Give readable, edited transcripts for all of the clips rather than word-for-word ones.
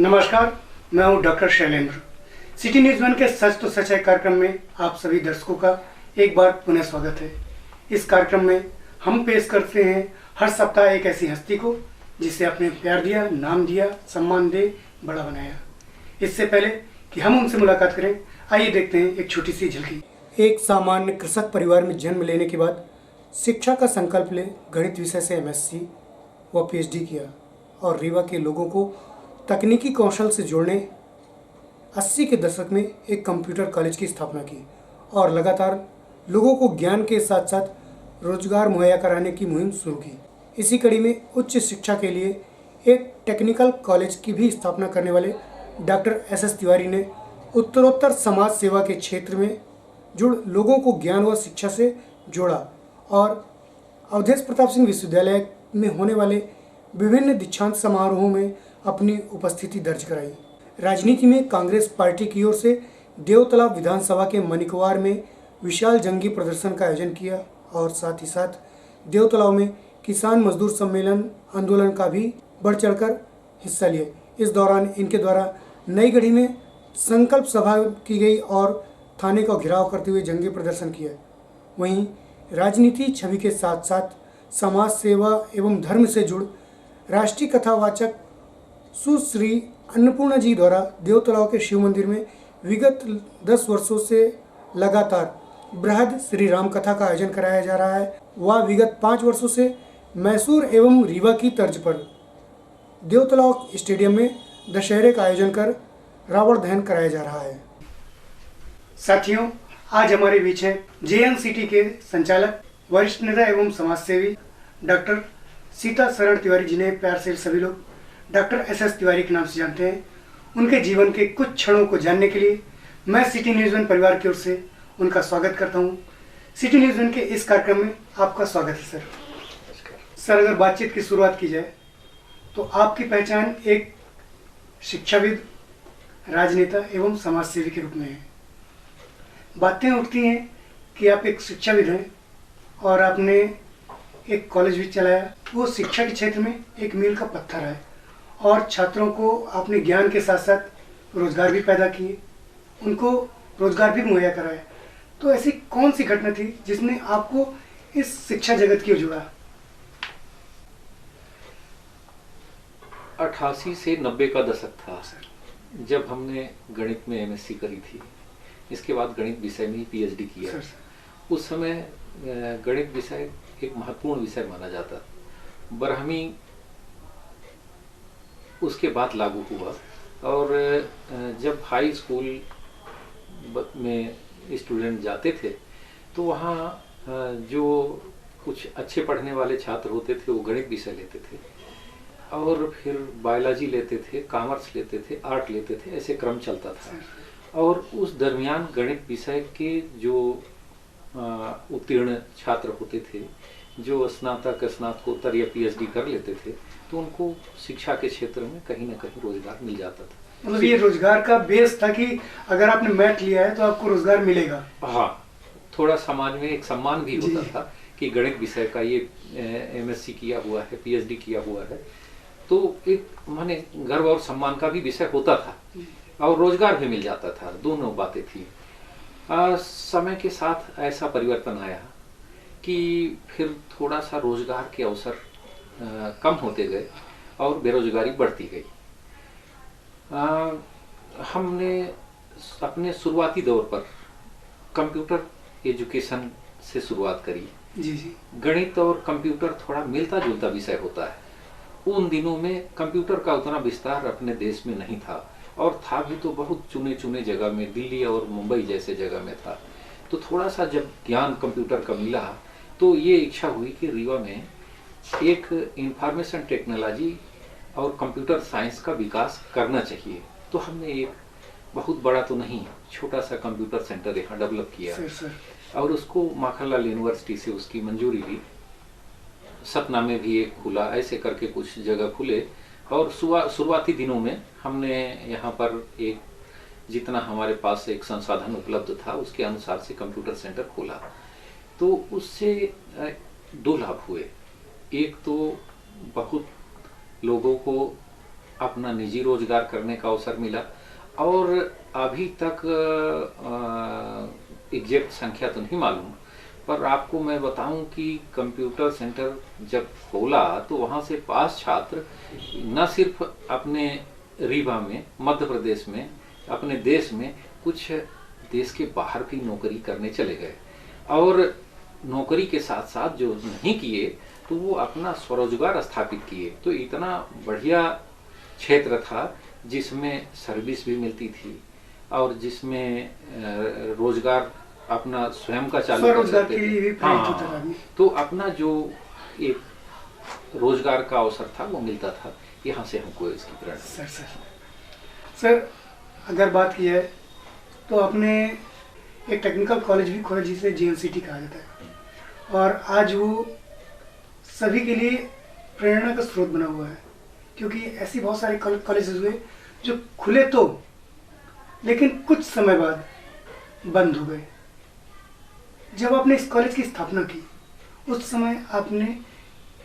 नमस्कार, मैं हूं doctor Shailendra. City news one के सच तो सच्चाई कार्यक्रम में आप सभी दर्शकों का एक बार पुनः स्वागत है। इस कार्यक्रम में हम पेश करते हैं हर सप्ताह एक ऐसी हस्ती को जिसे आपने प्यार दिया, नाम दिया, सम्मान दे बड़ा बनाया। इससे पहले कि हम उनसे मुलाकात करें, आइए देखते हैं एक छोटी सी झलकी। एक सामान्य कृषक परिवार में जन्म लेने के बाद शिक्षा का संकल्प ले गणित विषय से MSc व PhD किया और रीवा के लोगों को तकनीकी कौशल से जोड़ने 80 के दशक में एक कंप्यूटर कॉलेज की स्थापना की और लगातार लोगों को ज्ञान के साथ साथ रोजगार मुहैया कराने की मुहिम शुरू की। इसी कड़ी में उच्च शिक्षा के लिए एक टेक्निकल कॉलेज की भी स्थापना करने वाले डॉक्टर SS तिवारी ने उत्तरोत्तर समाज सेवा के क्षेत्र में जुड़ लोगों को ज्ञान व शिक्षा से जोड़ा और अवधेश प्रताप सिंह विश्वविद्यालय में होने वाले विभिन्न दीक्षांत समारोहों में अपनी उपस्थिति दर्ज कराई। राजनीति में कांग्रेस पार्टी की ओर से देवतालाब विधानसभा के मनिकवार में विशाल जंगी प्रदर्शन का आयोजन किया और साथ ही साथ देवतालाब में किसान मजदूर सम्मेलन आंदोलन का भी बढ़ चढ़कर हिस्सा लिए। इस दौरान इनके द्वारा नई गढ़ी में संकल्प सभा की गई और थाने का घेराव करते हुए जंगी प्रदर्शन किया। वहीं राजनीति छवि के साथ साथ समाज सेवा एवं धर्म से जुड़ राष्ट्रीय कथावाचक सुश्री अन्नपूर्णा जी द्वारा देवतलाव के शिव मंदिर में विगत 10 वर्षों से लगातार बृहद श्री राम कथा का आयोजन कराया जा रहा है। वह विगत 5 वर्षों से मैसूर एवं रीवा की तर्ज पर देवतलाव स्टेडियम में दशहरे का आयोजन कर रावण दहन कराया जा रहा है। साथियों, आज हमारे बीच हैं JNCT के संचालक, वरिष्ठ नेता एवं समाजसेवी डॉक्टर सीता शरण तिवारी, जिन्हें प्यार से सभी लोग डॉक्टर SS तिवारी के नाम से जानते हैं। उनके जीवन के कुछ क्षणों को जानने के लिए मैं सिटी न्यूज़ वन परिवार की ओर से उनका स्वागत करता हूं। सिटी न्यूज़ वन के इस कार्यक्रम में आपका स्वागत है सर। अगर बातचीत की शुरुआत की जाए तो आपकी पहचान एक शिक्षाविद, राजनेता एवं समाजसेवी के रूप में है। बातें उठती हैं कि आप एक शिक्षाविद हैं और आपने एक कॉलेज भी चलाया। वो शिक्षा के क्षेत्र में एक मील का पत्थर है और छात्रों को आपने ज्ञान के साथ साथ रोजगार भी पैदा किए, उनको रोजगार भी मुहैया कराया। तो ऐसी कौन सी घटना थी जिसने आपको इस शिक्षा जगत की ओर जुड़ा? 88 से 90 का दशक था जब हमने गणित में MSc करी थी। इसके बाद गणित विषय में PhD किया। उस समय गणित विषय एक महत्वपूर्ण विषय माना जाता। ब्राह्मी उसके बाद लागू हुआ और जब हाई स्कूल में स्टूडेंट जाते थे तो वहाँ जो कुछ अच्छे पढ़ने वाले छात्र होते थे वो गणित विषय लेते थे और फिर बायोलॉजी लेते थे, कॉमर्स लेते थे, आर्ट लेते थे, ऐसे क्रम चलता था। और उस दरमियान गणित विषय के जो उत्तीर्ण छात्र होते थे, जो स्नातक, स्नातकोत्तर या PhD कर लेते थे, तो उनको शिक्षा के क्षेत्र में कहीं ना कहीं रोजगार मिल जाता था। मतलब ये रोजगार का बेस था कि अगर आपने मैथ लिया है तो आपको रोजगार मिलेगा। हाँ, थोड़ा समाज में एक सम्मान भी होता था कि गणित विषय का ये MSc किया हुआ है, PhD किया हुआ है, तो एक माने गर्व और सम्मान का भी विषय होता था और रोजगार भी मिल जाता था। दोनों बातें थी। समय के साथ ऐसा परिवर्तन आया कि फिर थोड़ा सा रोजगार के अवसर कम होते गए और बेरोजगारी बढ़ती गई। हमने अपने शुरुआती दौर पर कंप्यूटर एजुकेशन से शुरुआत करी। जी। गणित और कंप्यूटर थोड़ा मिलता जुलता विषय होता है। उन दिनों में कंप्यूटर का उतना विस्तार अपने देश में नहीं था और था भी तो बहुत चुने चुने जगह में, दिल्ली और मुंबई जैसे जगह में था। तो थोड़ा सा जब ज्ञान कंप्यूटर का मिला तो ये इच्छा हुई कि रीवा में एक इंफॉर्मेशन टेक्नोलॉजी और कंप्यूटर साइंस का विकास करना चाहिए। तो हमने एक बहुत बड़ा तो नहीं, छोटा सा कंप्यूटर सेंटर यहाँ डेवलप किया और उसको माखनलाल यूनिवर्सिटी से उसकी मंजूरी ली। सतना में भी एक खुला, ऐसे करके कुछ जगह खुले और शुरुआती दिनों में हमने यहाँ पर एक जितना हमारे पास एक संसाधन उपलब्ध था उसके अनुसार से कंप्यूटर सेंटर खोला। तो उससे 2 लाभ हुए। एक तो बहुत लोगों को अपना निजी रोजगार करने का अवसर मिला। और अभी तक एग्जैक्ट संख्या तो नहीं मालूम, पर आपको मैं बताऊं कि कंप्यूटर सेंटर जब खोला तो वहाँ से पास छात्र न सिर्फ अपने रीवा में, मध्य प्रदेश में, अपने देश में, कुछ देश के बाहर की नौकरी करने चले गए। और नौकरी के साथ साथ जो नहीं किए तो वो अपना स्वरोजगार स्थापित किए। तो इतना बढ़िया क्षेत्र था जिसमें सर्विस भी मिलती थी और जिसमें रोजगार अपना स्वयं का चालू कर स्वरोजगार सकते के लिए भी थे। प्रेरित होता था आदमी। तो अपना जो एक रोजगार का अवसर था वो मिलता था। यहाँ से हमको इसकी प्रेरणा। सर अगर बात की है तो आपने एक टेक्निकल कॉलेज भी खोला जिसे JNCT कहा जाता है, और आज वो सभी के लिए प्रेरणा का स्रोत बना हुआ है, क्योंकि ऐसी बहुत सारे कॉलेजेस हुए जो खुले तो लेकिन कुछ समय बाद बंद हो गए। जब आपने इस कॉलेज की स्थापना की उस समय आपने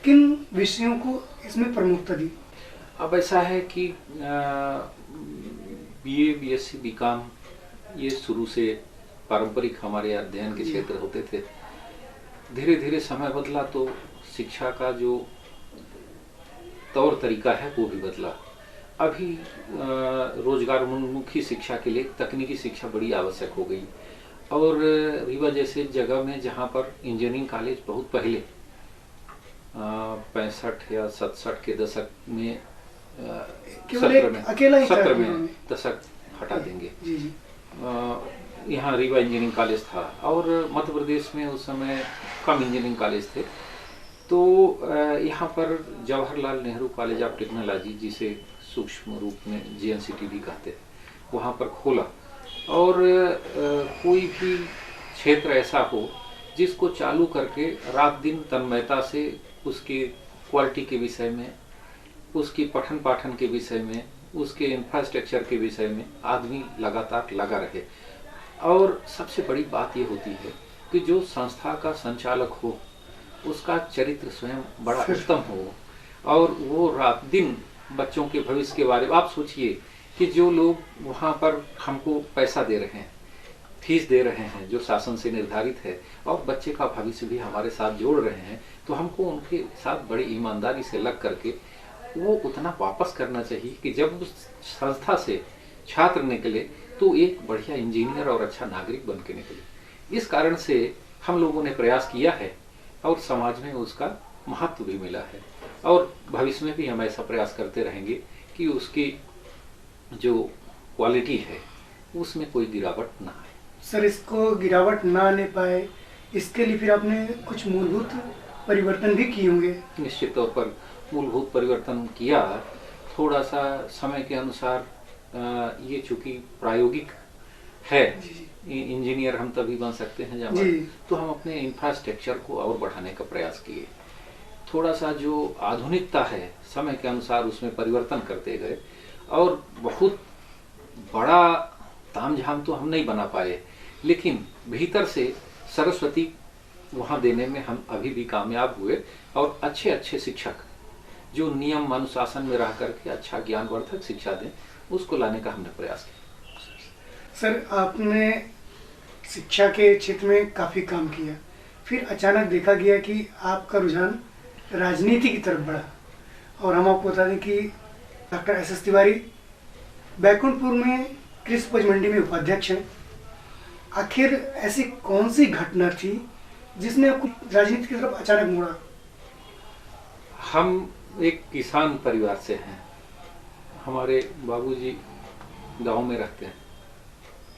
किन विषयों को इसमें प्रमुखता दी? अब ऐसा है कि BA, BSc, BCom ये शुरू से पारंपरिक हमारे अध्ययन के क्षेत्र होते थे। धीरे धीरे समय बदला तो शिक्षा का जो तौर तरीका है वो भी बदला। अभी रोजगारोन्मुखी शिक्षा के लिए तकनीकी शिक्षा बड़ी आवश्यक हो गई। और रीवा जैसे जगह में जहाँ पर इंजीनियरिंग कॉलेज बहुत पहले 65 या 67 के दशक में, केवल एक अकेला ही था 70 में दशक हटा देंगे, यहाँ रीवा इंजीनियरिंग कॉलेज था। और मध्य प्रदेश में उस समय कम इंजीनियरिंग कॉलेज थे। तो यहाँ पर Jawaharlal Nehru college of technology, जिसे सूक्ष्म रूप में JNCT भी कहते हैं, वहाँ पर खोला। और कोई भी क्षेत्र ऐसा हो जिसको चालू करके रात दिन तन्मयता से उसकी क्वालिटी के विषय में, उसकी पठन पाठन के विषय में, उसके इंफ्रास्ट्रक्चर के विषय में आदमी लगातार लगा रहे। और सबसे बड़ी बात ये होती है कि जो संस्था का संचालक हो उसका चरित्र स्वयं बड़ा उत्तम हो, और वो रात दिन बच्चों के भविष्य के बारे में। आप सोचिए कि जो लोग वहाँ पर हमको पैसा दे रहे हैं, फीस दे रहे हैं जो शासन से निर्धारित है, और बच्चे का भविष्य भी हमारे साथ जोड़ रहे हैं, तो हमको उनके साथ बड़ी ईमानदारी से लग करके वो उतना वापस करना चाहिए कि जब उस संस्था से छात्र निकले तो एक बढ़िया इंजीनियर और अच्छा नागरिक बन के निकले। इस कारण से हम लोगों ने प्रयास किया है और समाज में उसका महत्व भी मिला है, और भविष्य में भी हम ऐसा प्रयास करते रहेंगे कि उसकी जो क्वालिटी है उसमें कोई गिरावट ना आए। सर इसको गिरावट ना आने पाए इसके लिए फिर आपने कुछ मूलभूत परिवर्तन भी किए होंगे? निश्चित तौर पर मूलभूत परिवर्तन किया। थोड़ा सा समय के अनुसार ये चूंकि प्रायोगिक है, इंजीनियर हम तभी बन सकते हैं जब, तो हम अपने इंफ्रास्ट्रक्चर को और बढ़ाने का प्रयास किए। थोड़ा सा जो आधुनिकता है समय के अनुसार उसमें परिवर्तन करते गए, और बहुत बड़ा तामझाम तो हम नहीं बना पाए, लेकिन भीतर से सरस्वती वहाँ देने में हम अभी भी कामयाब हुए। और अच्छे अच्छे शिक्षक जो नियम अनुशासन में रह करके अच्छा ज्ञानवर्धक शिक्षा दें, उसको लाने का हमने प्रयास किया। सर आपने शिक्षा के क्षेत्र में काफ़ी काम किया, फिर अचानक देखा गया कि आपका रुझान राजनीति की तरफ बढ़ा, और हम आपको बता दें कि डॉक्टर SS तिवारी बैकुंठपुर में कृषि उपज मंडी में उपाध्यक्ष हैं। आखिर ऐसी कौन सी घटना थी जिसने आपको राजनीति की तरफ अचानक मोड़ा? हम एक किसान परिवार से हैं। हमारे बाबूजी गांव में रहते हैं।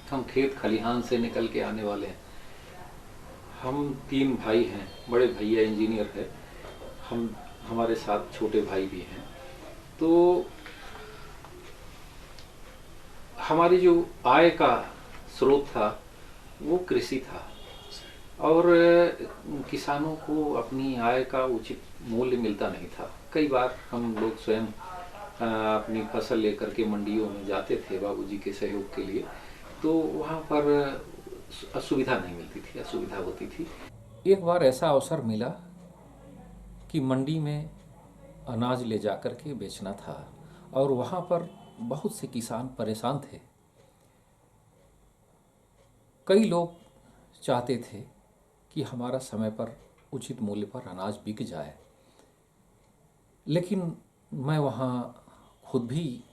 हम खेत खलिहान से निकल के आने वाले हैं। हम 3 भाई हैं। बड़े भैया इंजीनियर है, हमारे साथ छोटे भाई भी हैं। तो हमारी जो आय का स्रोत था वो कृषि था, और किसानों को अपनी आय का उचित मूल्य मिलता नहीं था। कई बार हम लोग स्वयं अपनी फसल लेकर के मंडियों में जाते थे बाबूजी के सहयोग के लिए, तो वहाँ पर असुविधा नहीं मिलती थी, असुविधा होती थी। एक बार ऐसा अवसर मिला कि मंडी में अनाज ले जाकर के बेचना था, और वहाँ पर बहुत से किसान परेशान थे। कई लोग चाहते थे कि हमारा समय पर उचित मूल्य पर अनाज बिक जाए, लेकिन मैं वहाँ खुद भी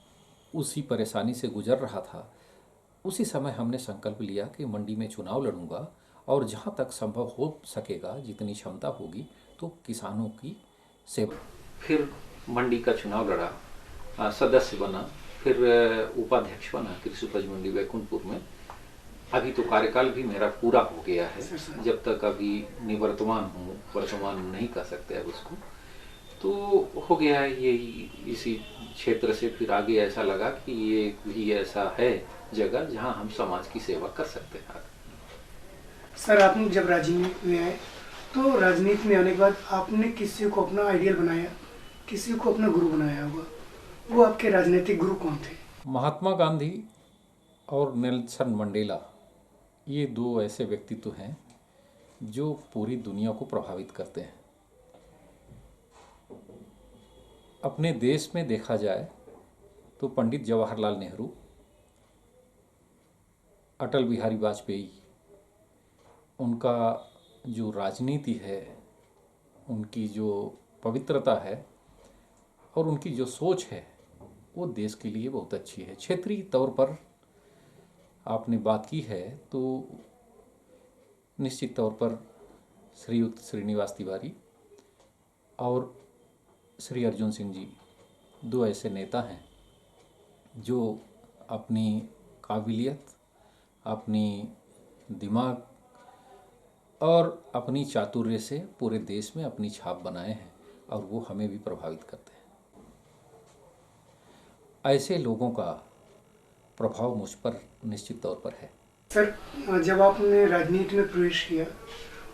उसी परेशानी से गुजर रहा था। उसी समय हमने संकल्प लिया कि मंडी में चुनाव लड़ूंगा और जहाँ तक संभव हो सकेगा, जितनी क्षमता होगी, तो किसानों की सेवा। फिर मंडी का चुनाव लड़ा, सदस्य बना, फिर उपाध्यक्ष बना कृषि उपज मंडी बैकुंठपुर में। अभी तो कार्यकाल भी मेरा पूरा हो गया है, जब तक अभी निवर्तमान हूँ, वर्तमान नहीं कर सकते अब उसको, तो हो गया है ये इसी क्षेत्र से। फिर आगे ऐसा लगा कि ये भी ऐसा है जगह जहाँ हम समाज की सेवा कर सकते हैं। सर, आपने जब राजनीति में आए तो राजनीति में आने के बाद आपने किसी को अपना आइडियल बनाया, किसी को अपना गुरु बनाया होगा। वो आपके राजनीतिक गुरु कौन थे? महात्मा गांधी और नेल्सन मंडेला, ये दो ऐसे व्यक्तित्व हैं जो पूरी दुनिया को प्रभावित करते हैं। अपने देश में देखा जाए तो पंडित जवाहरलाल नेहरू, अटल बिहारी वाजपेयी, उनका जो राजनीति है, उनकी जो पवित्रता है और उनकी जो सोच है, वो देश के लिए बहुत अच्छी है। क्षेत्रीय तौर पर आपने बात की है तो निश्चित तौर पर श्रीयुक्त श्रीनिवास तिवारी और श्री अर्जुन सिंह जी दो ऐसे नेता हैं जो अपनी काबिलियत, अपनी दिमाग और अपनी चातुर्य से पूरे देश में अपनी छाप बनाए हैं और वो हमें भी प्रभावित करते हैं। ऐसे लोगों का प्रभाव मुझ पर निश्चित तौर पर है। सर, जब आपने राजनीति में प्रवेश किया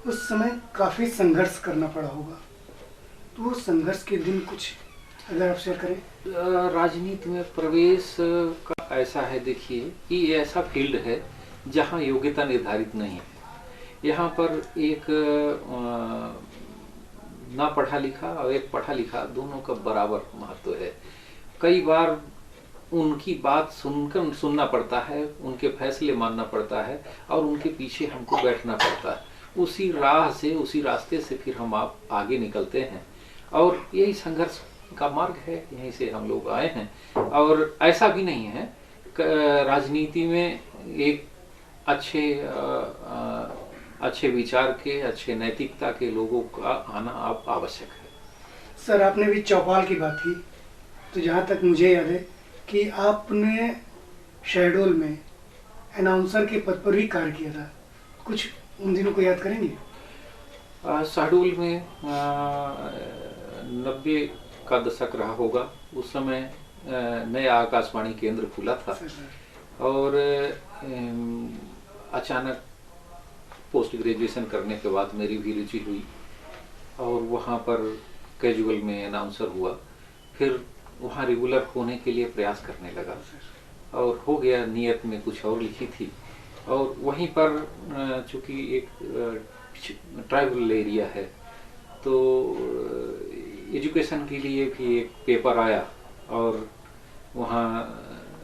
उस समय काफ़ी संघर्ष करना पड़ा होगा, तो वो संघर्ष के दिन कुछ अगर आप शेयर करें। राजनीति में प्रवेश का ऐसा है, देखिए कि ये ऐसा फील्ड है जहाँ योग्यता निर्धारित नहीं है। यहाँ पर एक ना पढ़ा लिखा और एक पढ़ा लिखा दोनों का बराबर महत्व है। कई बार उनकी बात सुनना पड़ता है, उनके फैसले मानना पड़ता है और उनके पीछे हमको बैठना पड़ता है। उसी राह से, उसी रास्ते से फिर हम आप आगे निकलते हैं और यही संघर्ष का मार्ग है, यहीं से हम लोग आए हैं। और ऐसा भी नहीं है, राजनीति में एक अच्छे विचार के, अच्छे नैतिकता के लोगों का आना आप आवश्यक है। सर, आपने भी चौपाल की बात की, तो जहाँ तक मुझे याद है कि आपने शहडोल में अनाउंसर के पद पर भी कार्य किया था। कुछ उन दिनों को याद करेंगे? शहडोल में 90 का दशक रहा होगा। उस समय नया आकाशवाणी केंद्र खुला था और अचानक पोस्ट ग्रेजुएशन करने के बाद मेरी भी रुचि हुई और वहाँ पर कैजुअल में अनाउंसर हुआ। फिर वहाँ रेगुलर होने के लिए प्रयास करने लगा और हो गया। नियत में कुछ और लिखी थी और वहीं पर चूँकि एक ट्राइबल एरिया है तो एजुकेशन के लिए भी एक पेपर आया और वहाँ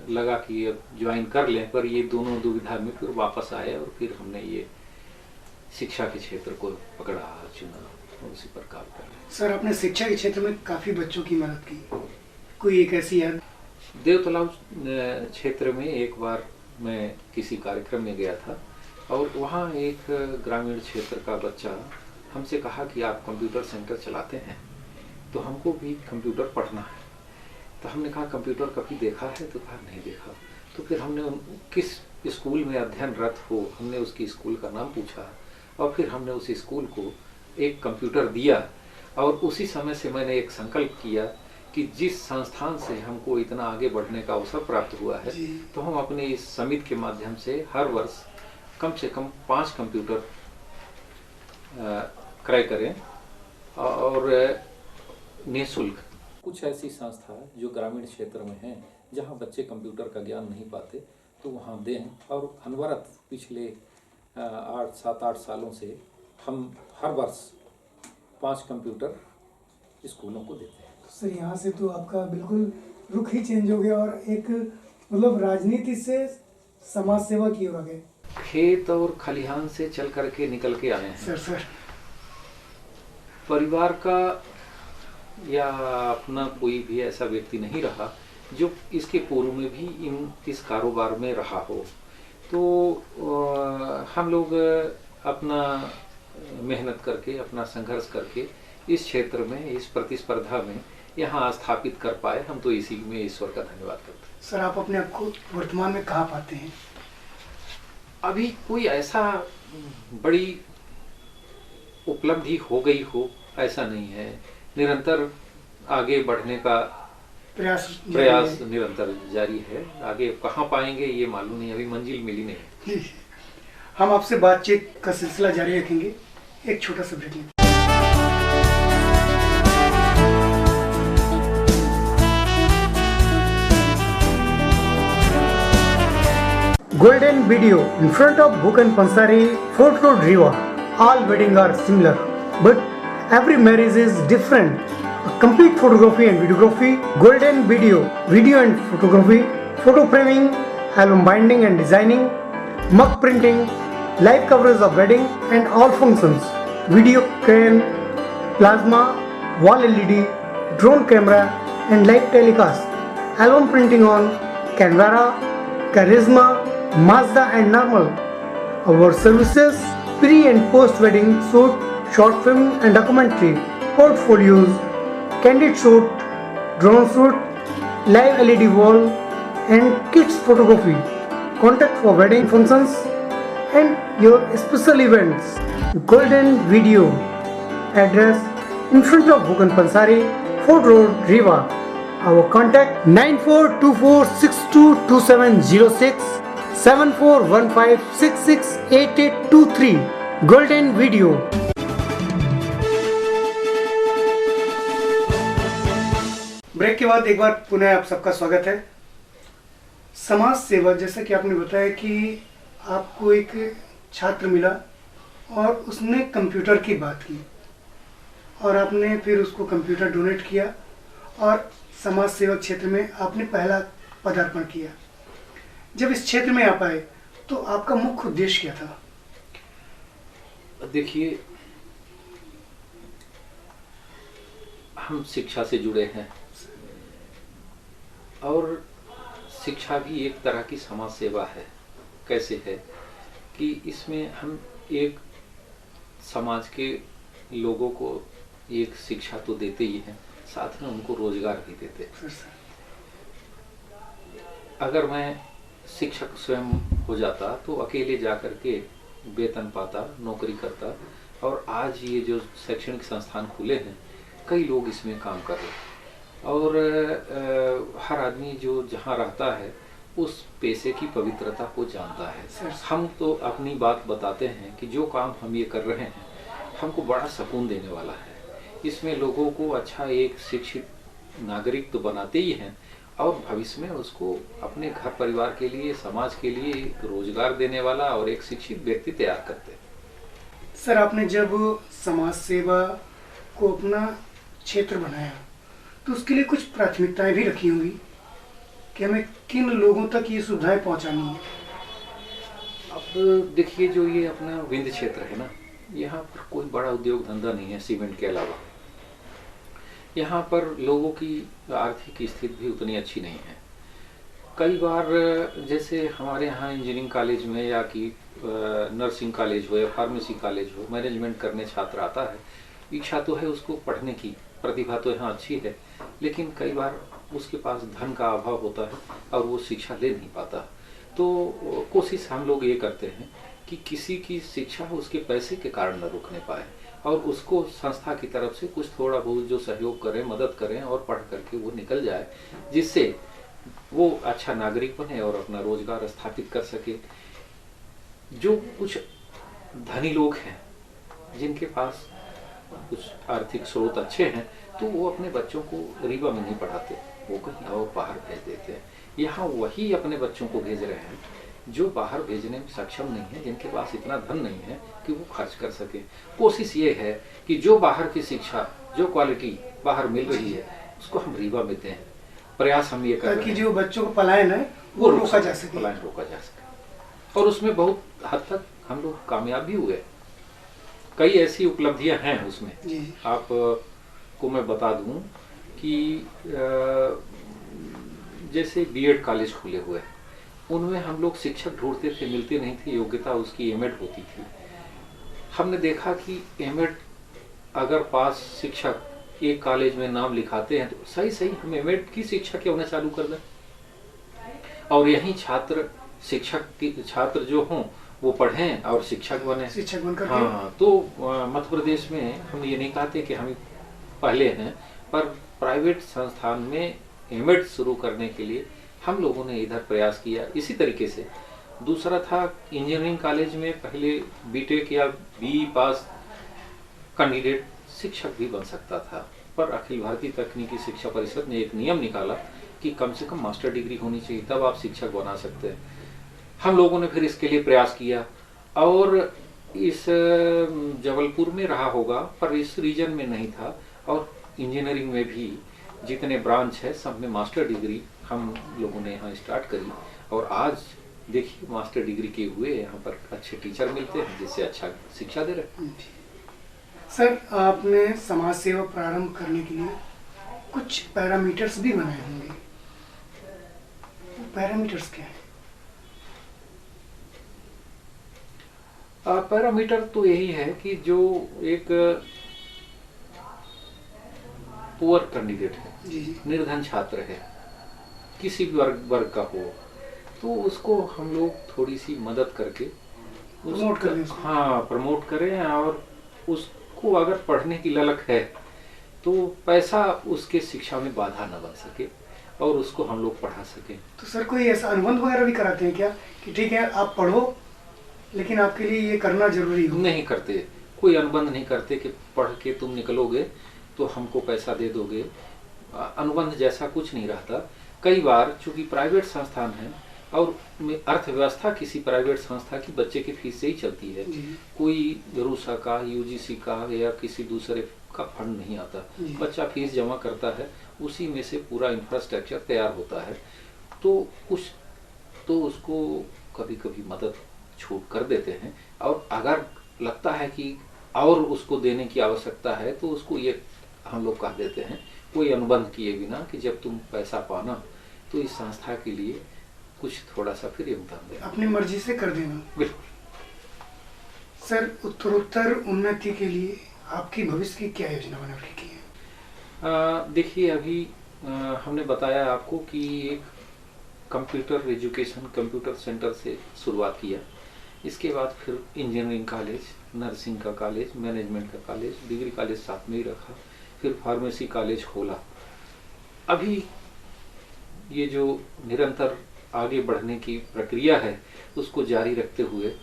लगा कि अब ज्वाइन कर लें, पर ये दोनों दुविधा में फिर वापस आए और फिर हमने ये शिक्षा के क्षेत्र को पकड़ा, चुना और उसी पर काम कर रहे हैं। सर, आपने शिक्षा के क्षेत्र में काफ़ी बच्चों की मदद की, कोई एक ऐसी याद? देवतलाव क्षेत्र में एक बार मैं किसी कार्यक्रम में गया था और वहाँ एक ग्रामीण क्षेत्र का बच्चा हमसे कहा कि आप कंप्यूटर सेंटर चलाते हैं तो हमको भी कंप्यूटर पढ़ना है। तो हमने कहा कंप्यूटर कभी देखा है? तो कहा नहीं देखा। तो फिर हमने किस स्कूल में अध्ययनरत हो, हमने उसकी स्कूल का नाम पूछा और फिर हमने उस स्कूल को एक कंप्यूटर दिया और उसी समय से मैंने एक संकल्प किया कि जिस संस्थान से हमको इतना आगे बढ़ने का अवसर प्राप्त हुआ है तो हम अपने इस समिति के माध्यम से हर वर्ष कम से कम 5 कंप्यूटर क्रय करें और निःशुल्क। कुछ ऐसी संस्था जो ग्रामीण क्षेत्र में हैं जहां बच्चे कंप्यूटर का ज्ञान नहीं पाते तो वहां दें और अनवरत पिछले 7-8 सालों से हम हर वर्ष 5 कंप्यूटर स्कूलों को देते हैं। सर, यहाँ से तो आपका बिल्कुल रुख ही चेंज हो गया और एक मतलब राजनीति से समाज सेवा की ओर आ गए। खेत और खलिहान से चल करके निकल के आए हैं। सर परिवार का या अपना कोई भी ऐसा व्यक्ति नहीं रहा जो इसके पूर्व में भी इस कारोबार में रहा हो। तो हम लोग अपना मेहनत करके, अपना संघर्ष करके इस क्षेत्र में, इस प्रतिस्पर्धा में यहाँ स्थापित कर पाए। हम तो इसी में ईश्वर का धन्यवाद करते हैं। सर, आप अपने आप को वर्तमान में कहाँ पाते हैं? अभी कोई ऐसा बड़ी उपलब्धि हो गई हो ऐसा नहीं है। निरंतर आगे बढ़ने का प्रयास निरंतर जारी है। आगे कहाँ पाएंगे ये मालूम नहीं, अभी मंजिल मिली नहीं। हम आपसे बातचीत का सिलसिला जारी रखेंगे, एक छोटा सा ब्रेक लेंगे। Golden Video in front of Bhukan Pansari, Fort Road, Riva. All weddings are similar, but every marriage is different. A complete photography and videography, Golden Video, video and photography, photo framing, album binding and designing, mug printing, live coverage of wedding and all functions, video crane, plasma, wall LED, drone camera and live telecast, album printing on Canvara, Charisma, Mazda and normal. Our services pre and post wedding shoot, short film and documentary, portfolios, candid shoot, drone shoot, live LED wall and kids photography. Contact for wedding functions and your special events. Golden Video. Address in front of Bhukan Pansari, Fort Road, Riva. Our contact 9424622706 7415668823. Golden Video. Break के बाद एक बार पुनः आप सबका स्वागत है। समाज सेवा, जैसा कि आपने बताया कि आपको एक छात्र मिला और उसने कंप्यूटर की बात की और आपने फिर उसको कंप्यूटर डोनेट किया और समाज सेवा क्षेत्र में आपने पहला पदार्पण किया। जब इस क्षेत्र में आप आए तो आपका मुख्य उद्देश्य क्या था? देखिए, हम शिक्षा से जुड़े हैं और शिक्षा भी एक तरह की समाज सेवा है। कैसे है कि इसमें हम एक समाज के लोगों को एक शिक्षा तो देते ही हैं, साथ में उनको रोजगार भी देते हैं। अगर मैं शिक्षक स्वयं हो जाता तो अकेले जाकर के वेतन पाता, नौकरी करता, और आज ये जो शैक्षणिक संस्थान खुले हैं कई लोग इसमें काम कर रहे हैं और हर आदमी जो जहाँ रहता है उस पेशे की पवित्रता को जानता है। हम तो अपनी बात बताते हैं कि जो काम हम ये कर रहे हैं हमको बड़ा सुकून देने वाला है। इसमें लोगों को अच्छा एक शिक्षित नागरिक तो बनाते ही हैं और भविष्य में उसको अपने घर परिवार के लिए, समाज के लिए एक रोजगार देने वाला और एक शिक्षित व्यक्ति तैयार करते हैं। सर, आपने जब समाज सेवा को अपना क्षेत्र बनाया तो उसके लिए कुछ प्राथमिकताएं भी रखी होंगी कि हमें किन लोगों तक ये सुविधाएं पहुंचानी है। अब देखिए, जो ये अपना विंध्य क्षेत्र है ना, यहाँ पर कोई बड़ा उद्योग धंधा नहीं है सीमेंट के अलावा। यहाँ पर लोगों की आर्थिक स्थिति भी उतनी अच्छी नहीं है। कई बार जैसे हमारे यहाँ इंजीनियरिंग कॉलेज में या कि नर्सिंग कॉलेज हो या फार्मेसी कॉलेज हो, मैनेजमेंट करने छात्र आता है, इच्छा तो है उसको पढ़ने की, प्रतिभा तो यहाँ अच्छी है, लेकिन कई बार उसके पास धन का अभाव होता है और वो शिक्षा ले नहीं पाता। तो कोशिश हम लोग ये करते हैं कि किसी की शिक्षा उसके पैसे के कारण न रुकने पाए और उसको संस्था की तरफ से कुछ थोड़ा बहुत जो सहयोग करें, मदद करें और पढ़ करके वो निकल जाए, जिससे वो अच्छा नागरिक बने और अपना रोजगार स्थापित कर सके। जो कुछ धनी लोग हैं जिनके पास कुछ आर्थिक स्रोत अच्छे हैं तो वो अपने बच्चों को रीवा में नहीं पढ़ाते, वो कहीं और बाहर भेज देते हैं। यहाँ वही अपने बच्चों को भेज रहे हैं जो बाहर भेजने में सक्षम नहीं है, जिनके पास इतना धन नहीं है कि वो खर्च कर सके। कोशिश ये है कि जो बाहर की शिक्षा, जो क्वालिटी बाहर मिल रही है उसको हम रीवा में दें। प्रयास हम ये कर रहे ताकि हैं जो बच्चों का पलायन है वो रोका जा सके। पलायन रोका जा सके, और उसमें बहुत हद तक हम लोग कामयाब भी हुए। कई ऐसी उपलब्धियां हैं उसमें। जी। आप को मैं बता दूं कि जैसे बीएड कॉलेज खुले हुए हैं, उनमें हम लोग शिक्षक ढूंढते थे, मिलते नहीं थे, योग्यता उसकी एमएड होती थी। हमने देखा कि एमएड अगर पास शिक्षक एक कॉलेज में नाम लिखाते हैं तो सही सही हम एमएड की शिक्षा क्यों न चालू कर दें, और यही छात्र छात्र जो हों वो पढ़ें और शिक्षक बने। शिक्षक बनकर के। हाँ, तो मध्य प्रदेश में हम ये नहीं कहते कि हम पहले हैं, पर प्राइवेट संस्थान में एमएड शुरू करने के लिए हम लोगों ने इधर प्रयास किया। इसी तरीके से दूसरा था इंजीनियरिंग कॉलेज में पहले बीटेक या बीई पास कैंडिडेट शिक्षक भी बन सकता था, पर अखिल भारतीय तकनीकी शिक्षा परिषद ने एक नियम निकाला कि कम से कम मास्टर डिग्री होनी चाहिए, तब आप शिक्षक बना सकते हैं। हम लोगों ने फिर इसके लिए प्रयास किया, और इस जबलपुर में रहा होगा पर इस रीजन में नहीं था, और इंजीनियरिंग में भी जितने ब्रांच है सब में मास्टर डिग्री हम लोगों ने यहाँ स्टार्ट करी, और आज देखिए मास्टर डिग्री के हुए यहाँ पर अच्छे टीचर मिलते हैं जिससे अच्छा शिक्षा दे रहे हैं। सर, आपने समाज सेवा प्रारंभ करने के लिए कुछ पैरामीटर्स भी बनाए होंगे, पैरामीटर्स क्या है? पैरामीटर तो यही है कि जो एक पुअर कैंडिडेट है, जी। निर्धन छात्र है, किसी भी वर्ग का हो, तो उसको हम लोग थोड़ी सी मदद करके प्रमोट करें उसको। हाँ, प्रमोट करें, और उसको अगर पढ़ने की ललक है तो पैसा उसके शिक्षा में बाधा न बन सके और उसको हम लोग पढ़ा सकें। तो सर कोई ऐसा अनुबंध वगैरह भी कराते हैं क्या कि ठीक है आप पढ़ो लेकिन आपके लिए ये करना जरूरी हो? नहीं करते, कोई अनुबंध नहीं करते कि पढ़ के तुम निकलोगे तो हमको पैसा दे दोगे। अनुबंध जैसा कुछ नहीं रहता। कई बार चूंकि प्राइवेट संस्थान है और अर्थव्यवस्था किसी प्राइवेट संस्था की बच्चे की फीस से ही चलती है, कोई रूसा का, यूजीसी का या किसी दूसरे का फंड नहीं आता। बच्चा फीस जमा करता है, उसी में से पूरा इंफ्रास्ट्रक्चर तैयार होता है, तो कुछ तो उसको कभी कभी मदद छूट कर देते हैं, और अगर लगता है कि और उसको देने की आवश्यकता है तो उसको ये हम लोग कह देते हैं कोई अनुबंध किए बिना कि जब तुम पैसा पाना तो इस संस्था के लिए कुछ थोड़ा सा फिर योगदान देना, अपनी मर्जी से कर देना। बिल्कुल। सर, उत्तरोत्तर उन्नति के लिए आपकी भविष्य की क्या योजना बना रखी है? देखिए अभी हमने बताया आपको कि एक कंप्यूटर एजुकेशन कंप्यूटर सेंटर से शुरुआत किया, इसके बाद फिर इंजीनियरिंग कॉलेज, नर्सिंग का कॉलेज, मैनेजमेंट का कॉलेज, डिग्री कॉलेज साथ में ही रखा, फिर फार्मेसी कॉलेज खोला। अभी ये जो निरंतर आगे बढ़ने की प्रक्रिया है उसको जारी रखते हुए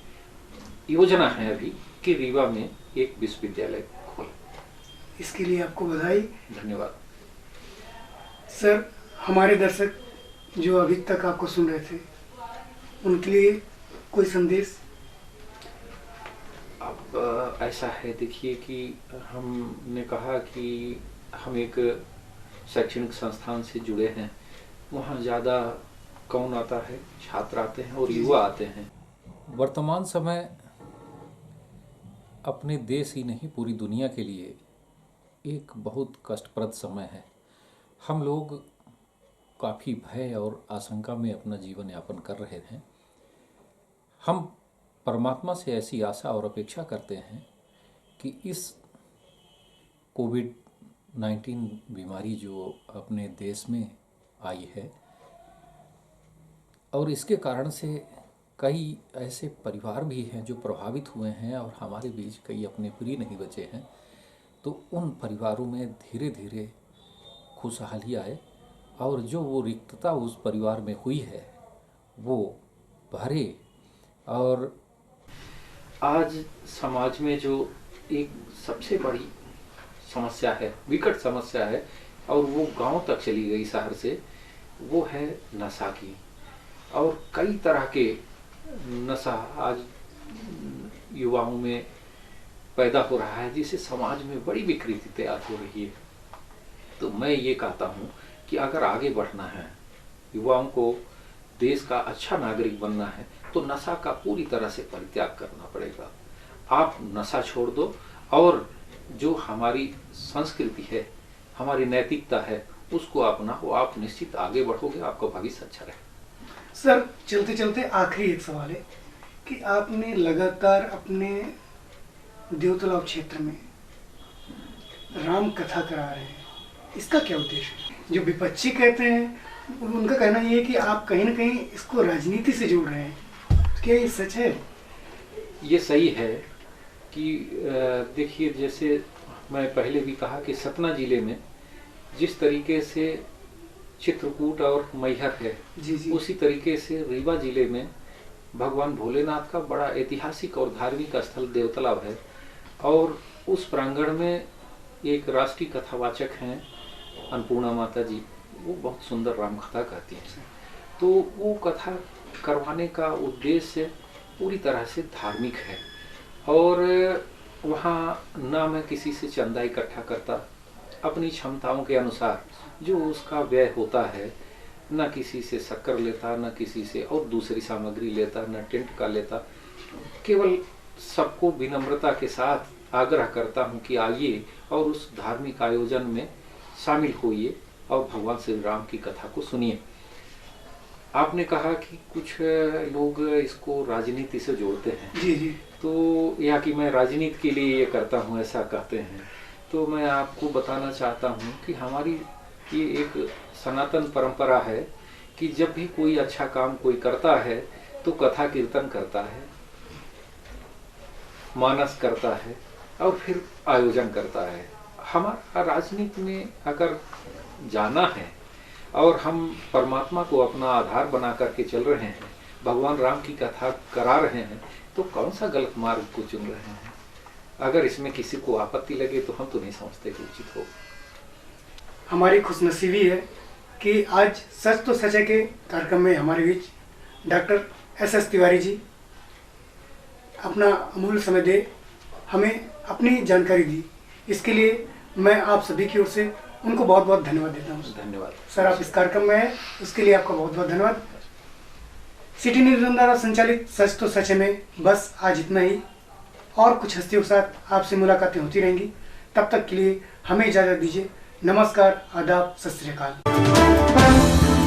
योजना है अभी कि रीवा में एक विश्वविद्यालय खोला। इसके लिए आपको बधाई। धन्यवाद। सर, हमारे दर्शक जो अभी तक आपको सुन रहे थे उनके लिए कोई संदेश? अब ऐसा है, देखिए कि हमने कहा कि हम एक शैक्षणिक संस्थान से जुड़े हैं, वहाँ ज़्यादा कौन आता है? छात्र आते हैं और युवा आते हैं। वर्तमान समय अपने देश ही नहीं पूरी दुनिया के लिए एक बहुत कष्टप्रद समय है। हम लोग काफ़ी भय और आशंका में अपना जीवन यापन कर रहे हैं। हम परमात्मा से ऐसी आशा और अपेक्षा करते हैं कि इस कोविड-19 बीमारी जो अपने देश में आई है और इसके कारण से कई ऐसे परिवार भी हैं जो प्रभावित हुए हैं और हमारे बीच कई अपने प्रिय नहीं बचे हैं, तो उन परिवारों में धीरे धीरे खुशहाली आए और जो वो रिक्तता उस परिवार में हुई है वो भरे। और आज समाज में जो एक सबसे बड़ी समस्या है, विकट समस्या है, और वो गांव तक चली गई शहर से, वो है नशा की। और कई तरह के नशा आज युवाओं में पैदा हो रहा है जिससे समाज में बड़ी विकृति तैयार हो रही है। तो मैं ये कहता हूँ कि अगर आगे बढ़ना है, युवाओं को देश का अच्छा नागरिक बनना है, तो नशा का पूरी तरह से परित्याग करना पड़ेगा। आप नशा छोड़ दो और जो हमारी संस्कृति है, हमारी नैतिकता है, उसको अपनाओ। आप निश्चित आगे बढ़ोगे, आपका भविष्य अच्छा रहेगा। सर, चलते चलते आखिरी एक सवाल है कि आपने लगातार अपने देवतलाव क्षेत्र में राम कथा करा रहे हैं, इसका क्या उद्देश्य है? जो विपक्षी कहते हैं उनका कहना ये है कि आप कहीं ना कहीं इसको राजनीति से जोड़ रहे हैं, क्या ये सच है? ये सही है कि देखिए, जैसे मैं पहले भी कहा कि सतना जिले में जिस तरीके से चित्रकूट और मैहर है, जी। उसी तरीके से रीवा जिले में भगवान भोलेनाथ का बड़ा ऐतिहासिक और धार्मिक स्थल देवतलाव है। और उस प्रांगण में एक राष्ट्रीय कथावाचक हैं अन्नपूर्णा माता जी, वो बहुत सुंदर राम कथा कहती हैं। तो वो कथा करवाने का उद्देश्य पूरी तरह से धार्मिक है। और वहाँ ना मैं किसी से चंदा इकट्ठा करता, अपनी क्षमताओं के अनुसार जो उसका व्यय होता है, न किसी से शक्कर लेता, न किसी से और दूसरी सामग्री लेता, न टेंट का लेता। केवल सबको विनम्रता के साथ आग्रह करता हूँ कि आइए और उस धार्मिक आयोजन में शामिल होइए और भगवान श्री राम की कथा को सुनिए। आपने कहा कि कुछ लोग इसको राजनीति से जोड़ते हैं। जी। तो या कि मैं राजनीति के लिए ये करता हूँ, ऐसा कहते हैं। तो मैं आपको बताना चाहता हूँ कि हमारी ये एक सनातन परंपरा है कि जब भी कोई अच्छा काम कोई करता है तो कथा कीर्तन करता है, मानस करता है और फिर आयोजन करता है। हमारा राजनीति में अगर जाना है और हम परमात्मा को अपना आधार बना करके चल रहे हैं, भगवान राम की कथा करा रहे हैं, तो कौन सा गलत मार्ग को चुन रहे हैं? अगर इसमें किसी को आपत्ति लगे तो हम तो नहीं समझते कि उचित हो। हमारी खुशनसीबी है कि आज सच तो सच है के कार्यक्रम में हमारे बीच डॉक्टर SS तिवारी जी अपना अमूल्य समय दे हमें अपनी जानकारी दी। इसके लिए मैं आप सभी की ओर से उनको बहुत बहुत धन्यवाद देता हूँ। धन्यवाद सर, आप इस कार्यक्रम में हैं, उसके लिए आपका बहुत बहुत धन्यवाद। सिटी न्यूज़ द्वारा संचालित सच तो सच है में बस आज इतना ही। और कुछ हस्तियों के साथ आपसे मुलाकातें होती रहेंगी। तब तक के लिए हमें इजाज़त दीजिए। नमस्कार, आदाब, सत श्री अकाल।